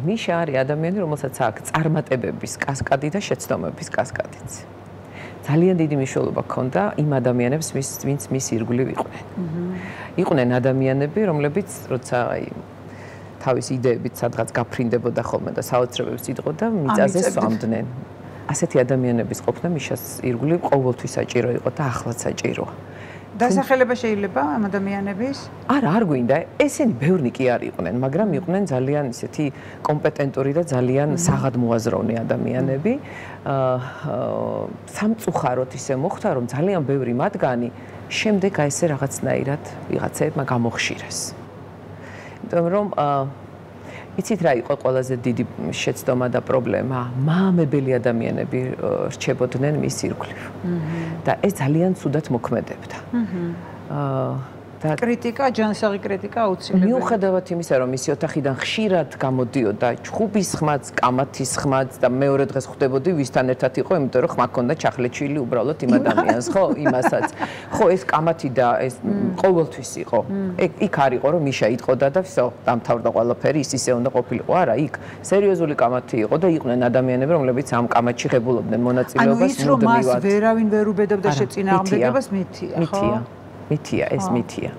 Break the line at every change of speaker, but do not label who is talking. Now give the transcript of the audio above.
მიშა არის ადამიანი, რომელსაც აქვს წარმატებების კასკადი და შეცდომების კასკადიც. ძალიან დიდი მნიშვნელობა ჰქონდა იმ ადამიანებს, ვინც მის ირგვლივ იყვნენ. იყვნენ ადამიანები, რომლებიც როცა თავის იდეებით სადღაც გაფრინდებოდა ხოლმე და საოცრებებს იტყოდა, მიწაზე სვამდნენ. ასეთი ადამიანების ყოფნა მიშას ირგვლივ ყოველთვის საჭირო იყო და ახლაც საჭიროა.
დასახელება შეიძლება ამ ადამიანების?
არ გვინდა, ესენი ბევრნი კი არ იყვნენ, მაგრამ იყვნენ ძალიან ისეთი კომპეტენტური და ძალიან საღადმოაზროვნე ადამიანები. სამწუხაროდ ისე მოხდა, რომ ძალიან ბევრი მათგანი შემდეგ აი ესე რაღაცნაირად ვიღაცაებმა გამოხშირეს. იმიტომ რომ იცით რა იყო ყველაზე დიდი შეცდომა და პრობლემა? მაამებელი ადამიანები რჩებოდნენ მის ირგვლივ. და ეს ძალიან ცუდად მოქმედებდა.
კრიტიკა, ჯანსაღი კრიტიკა აუცილებელი.
მიუხედავად იმისა, რომ მისი ოთახიდან ხშირად გამოდიოდა ჩხუბის ხმაც, კამათის ხმაც და მეორე დღეს ხვდებოდი ვისთან ერთად იყო, იმიტომ რომ ხმა ქონდა ჩახლეჩილი უბრალოდ იმ ადამიანს, ხო, იმასაც. ხო, ეს კამათი და ეს ყოველთვის იყო. იქ არ იყო, რომ მიშა იტყოდა და всё, დამთავრდა ყველაფერი, ის ისე უნდა ყოფილიყო. არა, იქ სერიოზული კამათი იყო და იყვნენ ადამიანები, რომლებიც ამ კამათში ღებულობდნენ მონაწილეობას.
ანუ ის რომ მას ვერავინ ვერ უბედავდა შეწინააღმდეგებას მითია, ხო?
მითია, ეს მითია.